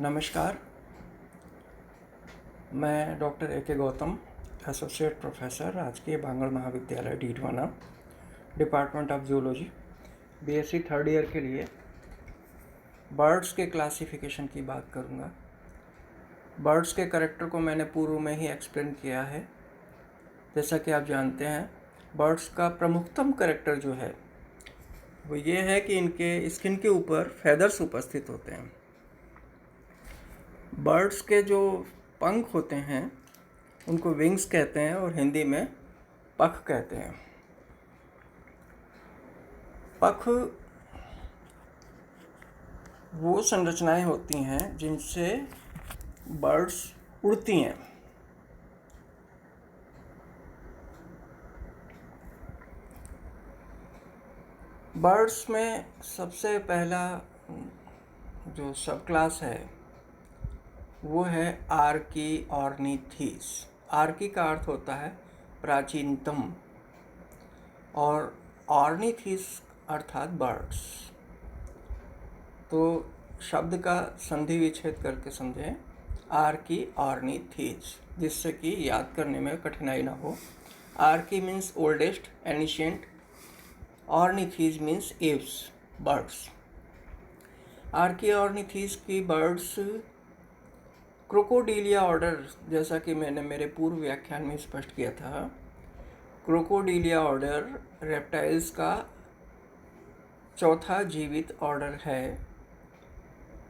नमस्कार, मैं doctor A के गौतम, एसोसिएट प्रोफेसर, राजकीय बांगड़ महाविद्यालय Didwana, department of zoology, BSc third year के लिए बर्ड्स के क्लासिफिकेशन की बात करूँगा। बर्ड्स के कैरेक्टर को मैंने पूर्व में ही एक्सप्लेन किया है। जैसा कि आप जानते हैं, बर्ड्स का प्रमुखतम कैरेक्टर जो है वो ये है कि इनके स्किन के ऊपर फेदर्स उपस्थित होते हैं। बर्ड्स के जो पंख होते हैं उनको विंग्स कहते हैं और हिंदी में पख कहते हैं। पख वो संरचनाएं होती हैं जिनसे बर्ड्स उड़ती हैं। बर्ड्स में सबसे पहला जो सब क्लास है वो है आर्कियोर्निथीस। आर्की का अर्थ होता है प्राचीनतम और ऑर्निथीस अर्थात बर्ड्स। तो शब्द का संधि विच्छेद करके समझें, आर्कियोर्निथीस, जिससे कि याद करने में कठिनाई ना हो। Archae means oldest, ancient, ornithes means aves, birds. Archaeornithes की बर्ड्स क्रोकोडीलिया ऑर्डर, जैसा कि मैंने मेरे पूर्व व्याख्यान में स्पष्ट किया था, क्रोकोडीलिया ऑर्डर रेप्टाइल्स का चौथा जीवित ऑर्डर है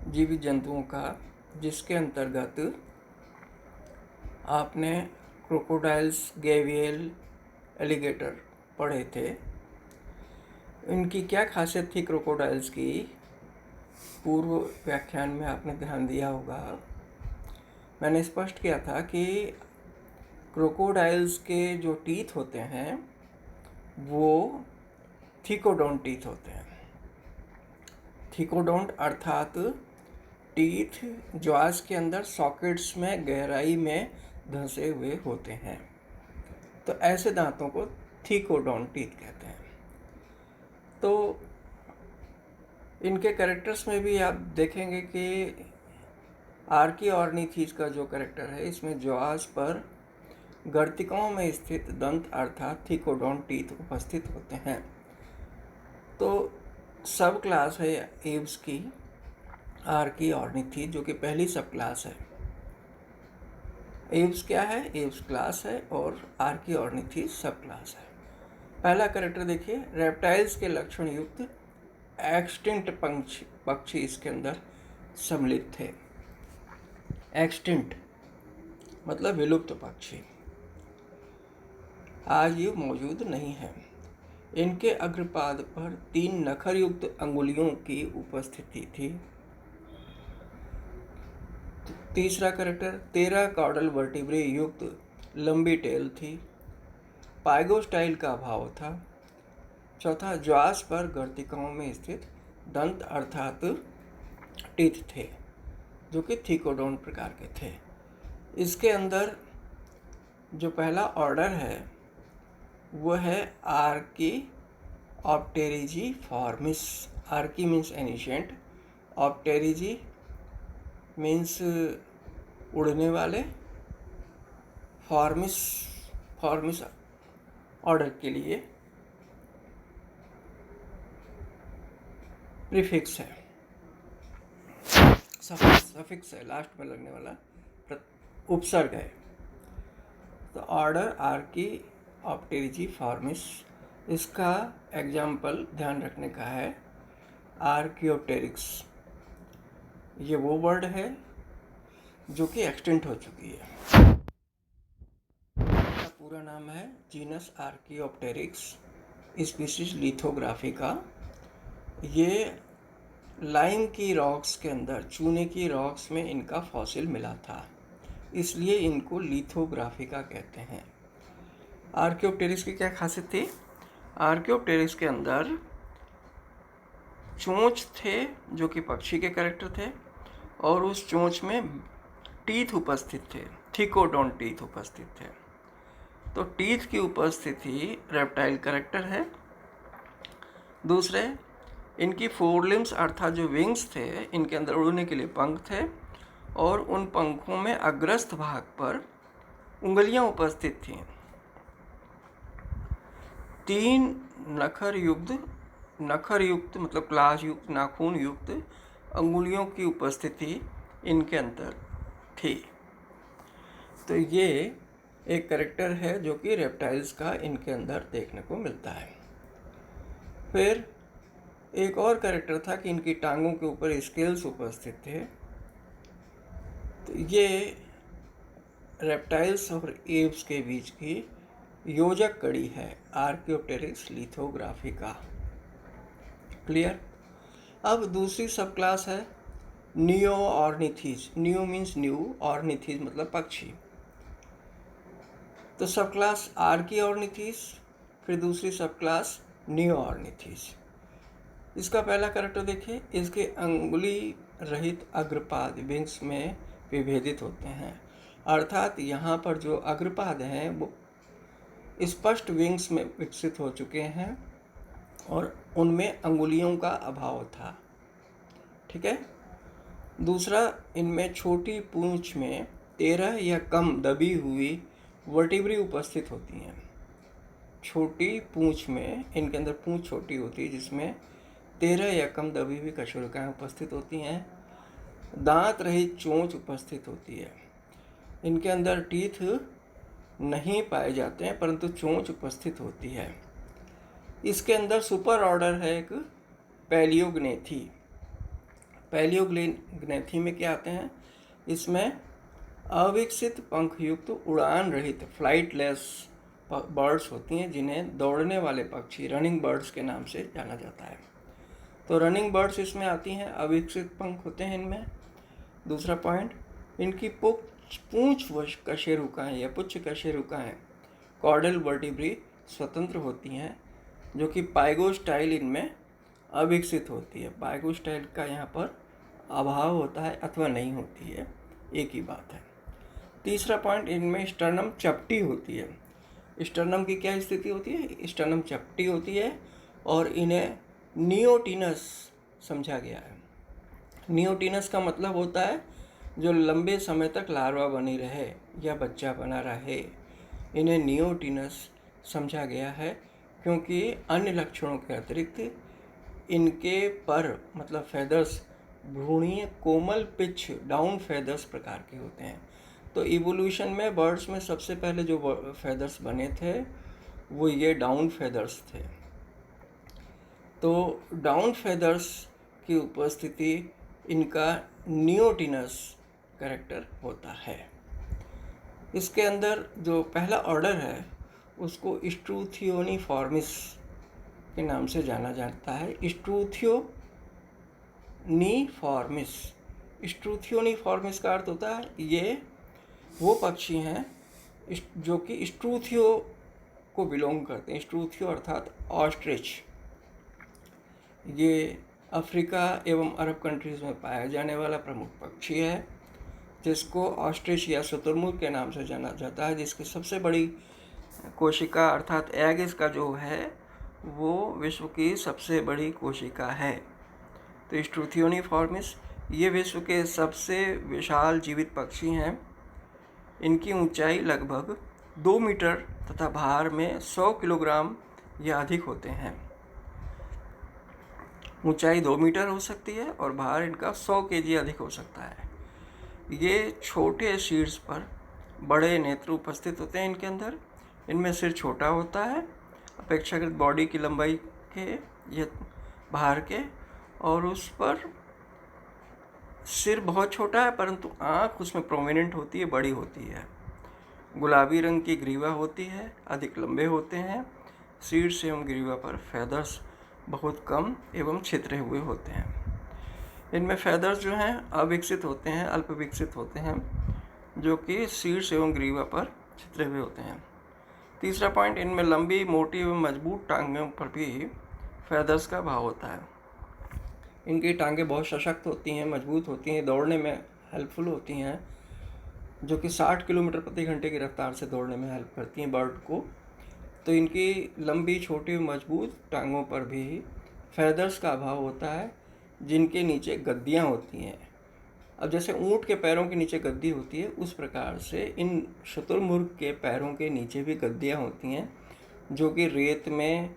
जीवित जंतुओं का, जिसके अंतर्गत आपने क्रोकोडाइल्स, गैवियल, एलिगेटर पढ़े थे। इनकी क्या खासियत थी क्रोकोडाइल्स की, पूर्व व्याख्यान में आपने ध्यान दिया होगा। मैंने स्पष्ट किया था कि क्रोकोडाइल्स के जो टीथ होते हैं वो थिकोडोंट टीथ होते हैं। थिकोडोंट अर्थात टीथ ज्वास के अंदर सॉकेट्स में गहराई में धंसे हुए होते हैं। तो ऐसे दांतों को थिकोडोंट टीथ कहते हैं। तो इनके कैरेक्टर्स में भी आप देखेंगे कि आर्कियोर्निथीस का जो कैरेक्टर है, इसमें ज्वास पर गर्तिकाओं में स्थित दंत अर्थात थिकोडोंट टीथ उपस्थित होते हैं। तो सब क्लास है एव्स की आर्कियोर्निथीस, जो कि पहली सब क्लास है। एव्स क्या है? एव्स क्लास है और आर्कियोर्निथीस सब क्लास है। पहला कैरेक्टर देखिए, रेप्टाइल्स के लक्षण युक्त एक्सटिंक्ट पक्षी इसके अंदर सम्मिलित थे। एक्सटिंक्ट मतलब विलुप्त पक्षी, आज ये मौजूद नहीं है। इनके अग्रपाद पर 3 नखर युक्त अंगुलियों की उपस्थिति थी। तीसरा कैरेक्टर, 13 कॉर्डल वर्टिब्रे युक्त लंबी टेल थी। पाइगोस्टाइल का अभाव था। चौथा, ज्वास पर गर्तिकाओं में स्थित दंत अर्थात टीथ थे, जो कि थिकोडोंट प्रकार के थे। इसके अंदर जो पहला ऑर्डर है वो है आर्कियोप्टेरिजी फॉर्मिस। आर्की मीन्स एनिशिएंट, ऑप्टेरिजी मीन्स उड़ने वाले, फॉर्मिस ऑर्डर के लिए प्रीफिक्स है, सफिक्स है, लास्ट में लगने वाला उपसर्ग है। तो ऑर्डर आर्कियोप्टेरिजी फॉर्मिस, इसका एग्जाम्पल ध्यान रखने का है आर्कियोप्टेरिक्स। ये वो वर्ड है जो कि एक्सटिंक्ट हो चुकी है। इसका पूरा नाम है जीनस आर्कियोप्टेरिक्स, स्पीशीज लिथोग्राफिका। ये लाइम की रॉक्स के अंदर, चूने की रॉक्स में इनका फॉसिल मिला था, इसलिए इनको लिथोग्राफिका कहते हैं। आर्कियोप्टेरिक्स की क्या खासियत थी? आर्कियोप्टेरिक्स के अंदर चोंच थे जो कि पक्षी के कैरेक्टर थे, और उस चोंच में टीथ उपस्थित थे, थिकोडोंट टीथ उपस्थित थे। तो टीथ की उपस्थिति रेप्टाइल कैरेक्टर है। दूसरे, इनकी फोर लिम्स अर्थात जो विंग्स थे, इनके अंदर उड़ने के लिए पंख थे, और उन पंखों में अग्रस्थ भाग पर उंगलियां उपस्थित थीं। 3 नखर युक्त मतलब क्लास युक्त नाखून युक्त अंगुलियों की उपस्थिति इनके अंदर थी। तो ये एक कैरेक्टर है जो कि रेप्टाइल्स का इनके अंदर देखने को मिलता है। फिर एक और कैरेक्टर था कि इनकी टांगों के ऊपर स्केल्स उपस्थित थे। तो ये रेप्टाइल्स और एप्स के बीच की योजक कड़ी है आर्कियोप्टेरिक्स लिथोग्राफिका। क्लियर। अब दूसरी सब क्लास है नियो ऑर्निथीज। नियो मीन्स न्यू, ऑर्निथीज मतलब पक्षी। तो सब क्लास आर्की ऑर्निथीज, फिर दूसरी सब क्लास नियो ऑर्निथीज। इसका पहला कैरेक्टर देखिए, इसके अंगुली रहित अग्रपाद विंग्स में विभेदित होते हैं, अर्थात यहाँ पर जो अग्रपाद हैं वो स्पष्ट विंग्स में विकसित हो चुके हैं और उनमें अंगुलियों का अभाव था। ठीक है। दूसरा, इनमें छोटी पूंछ में 13 या कम दबी हुई वर्टिब्री उपस्थित होती हैं। छोटी पूंछ में, इनके अंदर पूंछ छोटी होती है जिसमें 13 या कम दबी हुई कशेरुकाएं उपस्थित होती हैं। दांत रहित चोंच उपस्थित होती है। इनके अंदर टीथ नहीं पाए जाते हैं परंतु चोंच उपस्थित होती है। इसके अंदर सुपर ऑर्डर है एक पैलियोग्नेथी। पैलियोग्नेथी में क्या आते हैं, इसमें अविकसित पंखयुक्त उड़ान रहित फ्लाइटलेस बर्ड्स होती हैं जिन्हें दौड़ने वाले पक्षी रनिंग बर्ड्स के नाम से जाना जाता है। तो रनिंग बर्ड्स इसमें आती हैं, अविकसित पंख होते हैं इनमें। दूसरा पॉइंट, इनकी पूंछ कशेरुकाएं या पुच्छ कशेरुकाएं कॉर्डल वर्टिब्री स्वतंत्र होती हैं, जो कि पाइगोस्टाइल इनमें अविकसित होती है। पाइगोस्टाइल का यहाँ पर अभाव होता है अथवा नहीं होती है, एक ही बात है। तीसरा पॉइंट, इनमें स्टर्नम चपटी होती है। स्टर्नम की क्या स्थिति होती है, स्टर्नम चपटी होती है और इन्हें नियोटिनस समझा गया है। नियोटिनस का मतलब होता है जो लंबे समय तक लार्वा बनी रहे या बच्चा बना रहे, इन्हें नियोटिनस समझा गया है, क्योंकि अन्य लक्षणों के अतिरिक्त इनके पर मतलब फेदर्स भ्रूणीय कोमल पिच डाउन फेदर्स प्रकार के होते हैं। तो इवोल्यूशन में बर्ड्स में सबसे पहले जो फेदर्स बने थे वो ये डाउन फेदर्स थे। तो डाउन फेदर्स की उपस्थिति इनका नियोटिनस कैरेक्टर होता है। इसके अंदर जो पहला ऑर्डर है उसको स्ट्रूथियोनिफॉर्मिस के नाम से जाना जाता है। स्ट्रूथियोनिफॉर्मिस का अर्थ होता है ये वो पक्षी हैं जो कि स्ट्रूथियो को बिलोंग करते हैं। स्ट्रूथियो अर्थात ऑस्ट्रिच। ये अफ्रीका एवं अरब कंट्रीज़ में पाया जाने वाला प्रमुख पक्षी है, जिसको ऑस्ट्रिच या शुतुरमुर्ग के नाम से जाना जाता है, जिसकी सबसे बड़ी कोशिका अर्थात एग इसका जो है वो विश्व की सबसे बड़ी कोशिका है। तो स्ट्रूथियोनिफॉर्मिस ये विश्व के सबसे विशाल जीवित पक्षी हैं। इनकी ऊंचाई लगभग 2 मीटर तथा भार में 100 किलोग्राम या अधिक होते हैं। ऊंचाई 2 मीटर हो सकती है और भार इनका 100 केजी अधिक हो सकता है। ये छोटे शीर्ष पर बड़े नेत्र उपस्थित होते हैं इनके अंदर। इनमें सिर छोटा होता है अपेक्षाकृत बॉडी की लंबाई के या भार के, और उस पर सिर बहुत छोटा है परंतु आँख उसमें प्रोमिनेंट होती है, बड़ी होती है। गुलाबी रंग की ग्रीवा होती है, अधिक लंबे होते हैं। शीर्ष एवं ग्रीवा पर फेदर्स बहुत कम एवं छितरे हुए होते हैं। इनमें फेदर्स जो हैं अविकसित होते हैं, अल्प विकसित होते हैं, जो कि शीर्ष एवं ग्रीवा पर छितरे हुए होते हैं। तीसरा पॉइंट, इनमें लंबी मोटी एवं मजबूत टांगों पर भी फेदर्स का भाव होता है। इनकी टांगें बहुत सशक्त होती हैं, मजबूत होती हैं, दौड़ने में हेल्पफुल होती हैं, जो कि 60 किलोमीटर प्रति घंटे की रफ्तार से दौड़ने में हेल्प करती हैं बर्ड को। तो इनकी लंबी छोटी मजबूत टांगों पर भी फेदर्स का अभाव होता है, जिनके नीचे गद्दियाँ होती हैं। अब जैसे ऊँट के पैरों के नीचे गद्दी होती है, उस प्रकार से इन शुतुरमुर्ग के पैरों के नीचे भी गद्दियाँ होती हैं, जो कि रेत में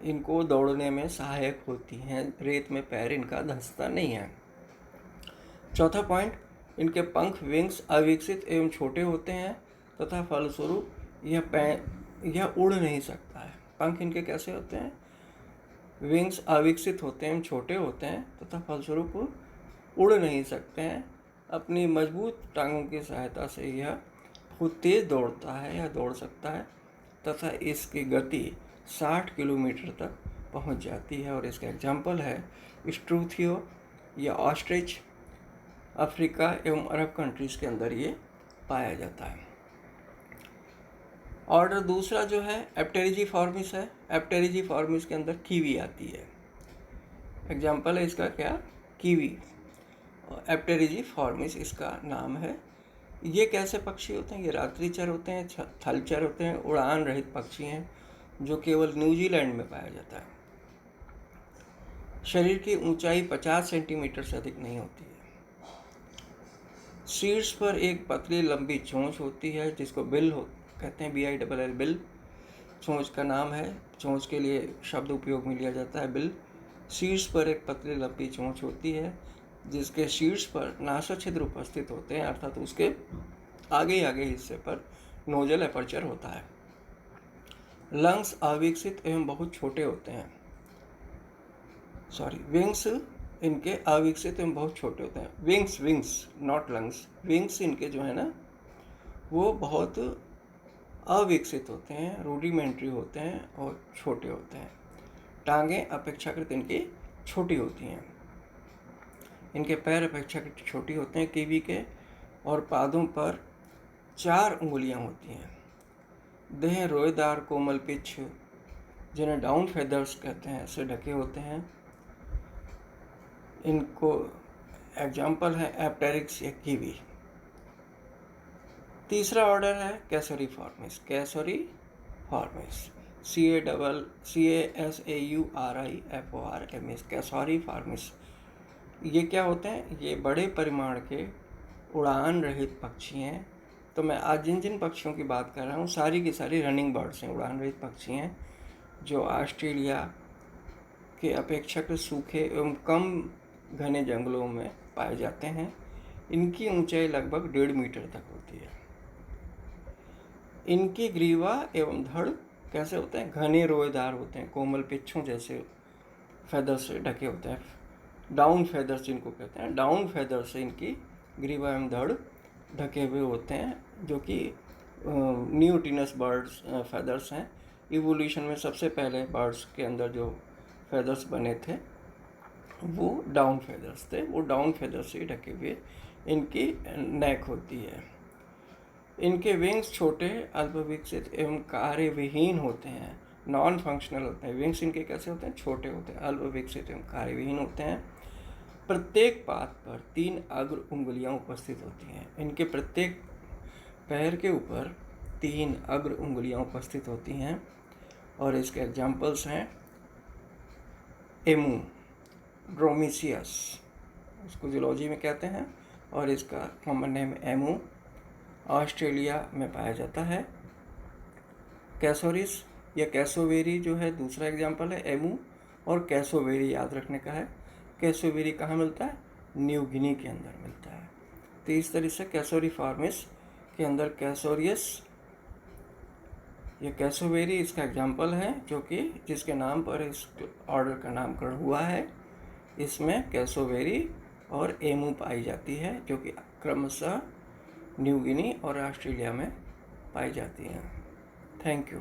इनको दौड़ने में सहायक होती हैं। रेत में पैर इनका धंसता नहीं है। चौथा पॉइंट, इनके पंख विंग्स अविकसित एवं छोटे होते हैं तथा फलस्वरूप यह उड़ नहीं सकता है। पंख इनके कैसे होते हैं? विंग्स अविकसित होते हैं, छोटे होते हैं तथा फलस्वरूप उड़ नहीं सकते हैं। अपनी मजबूत टांगों की सहायता से यह बहुत तेज दौड़ता है या दौड़ सकता है तथा इसकी गति 60 किलोमीटर तक पहुंच जाती है। और इसका एग्जाम्पल है स्ट्रूथियो या ऑस्ट्रिच। अफ्रीका एवं अरब कंट्रीज़ के अंदर ये पाया जाता है। ऑर्डर दूसरा जो है एप्टेरिजिफॉर्मिस है। एप्टेरिजिफॉर्मिस के अंदर कीवी आती है। एग्जाम्पल है इसका क्या? कीवी। एप्टेरिजिफॉर्मिस इसका नाम है। ये कैसे पक्षी होते हैं? ये रात्रिचर होते हैं, थलचर होते हैं, उड़ान रहित पक्षी हैं, जो केवल न्यूजीलैंड में पाया जाता है। शरीर की ऊंचाई 50 सेंटीमीटर से अधिक नहीं होती है। शीर्ष पर एक पतली लंबी चोंच होती है, जिसको बिल कहते हैं, BILL बिल चोंच का नाम है। चोंच के लिए शब्द उपयोग में लिया जाता है बिल। शीर्ष पर एक पतली लंबी चोंच होती है, जिसके शीर्ष पर नासा छिद्र उपस्थित होते हैं, अर्थात उसके आगे हिस्से पर नोजल एपर्चर होता है। लंग्स अविकसित एवं बहुत छोटे होते हैं। विंग्स इनके अविकसित एवं बहुत छोटे होते हैं। Wings not lungs. विंग्स इनके जो है ना, वो बहुत अविकसित होते हैं, रूडिमेंट्री होते हैं और छोटे होते हैं। टांगें अपेक्षाकृत इनकी छोटी होती हैं। इनके पैर अपेक्षाकृत छोटी होते हैं कीवी के, और पादों पर 4 उंगलियां होती हैं। देह रोएदार कोमल पिच, जिन्हें डाउन फेदर्स कहते हैं, से ढके होते हैं। इनको एग्जाम्पल है एप्टेरिक्स या कीवी। तीसरा ऑर्डर है कैसोरीफॉर्मिस। CASAURIFORMS, कैसोरीफॉर्मिस। ये क्या होते हैं? ये बड़े परिमाण के उड़ान रहित पक्षी हैं। तो मैं आज जिन जिन पक्षियों की बात कर रहा हूँ, सारी की सारी रनिंग बर्ड्स हैं, उड़ान रहित पक्षी हैं, जो ऑस्ट्रेलिया के अपेक्षाकृत सूखे एवं कम घने जंगलों में पाए जाते हैं। इनकी ऊंचाई लगभग 1.5 मीटर तक होती है। इनकी ग्रीवा एवं धड़ कैसे होते हैं? घने रोएदार होते हैं, कोमल पिच्छों जैसे फेदर से ढके होते हैं। डाउन फेदर्स जिनको कहते हैं, डाउन फेदर से इनकी ग्रीवा एवं धड़ ढके हुए होते हैं, जो कि न्यूटिनस बर्ड्स फेदर्स हैं। इवोल्यूशन में सबसे पहले बर्ड्स के अंदर जो फेदर्स बने थे वो डाउन फेदर्स थे। वो डाउन फेदर्स से ढके हुए इनकी नेक होती है। इनके विंग्स छोटे, अल्पविकसित एवं कार्यविहीन होते हैं, नॉन फंक्शनल होते हैं। विंग्स इनके कैसे होते हैं? छोटे होते हैं, अल्पविकसित एवं कार्यविहीन होते हैं। प्रत्येक पाद पर 3 अग्र उंगलियां उपस्थित होती हैं। इनके प्रत्येक पैर के ऊपर 3 अग्र उंगलियां उपस्थित होती हैं। और इसके एग्जाम्पल्स हैं एमू, ड्रोमिसियस, उसको जूलॉजी में कहते हैं, और इसका कॉमन नेम एमू, ऑस्ट्रेलिया में पाया जाता है। कैसोरिस या कैसोवेरी जो है दूसरा एग्जाम्पल है एमू, और कैसोवेरी याद रखने का है। कैसोवेरी कहाँ मिलता है? न्यू गिनी के अंदर मिलता है। तो इस तरह से कैसोरीफॉर्मिस के अंदर कैसोरियस या कैसोवेरी इसका एग्जाम्पल है, जो कि जिसके नाम पर इस ऑर्डर का नामकरण हुआ है। इसमें कैसोवेरी और एमू पाई जाती है, जो कि क्रमशः न्यू गिनी और ऑस्ट्रेलिया में पाई जाती हैं। Thank you.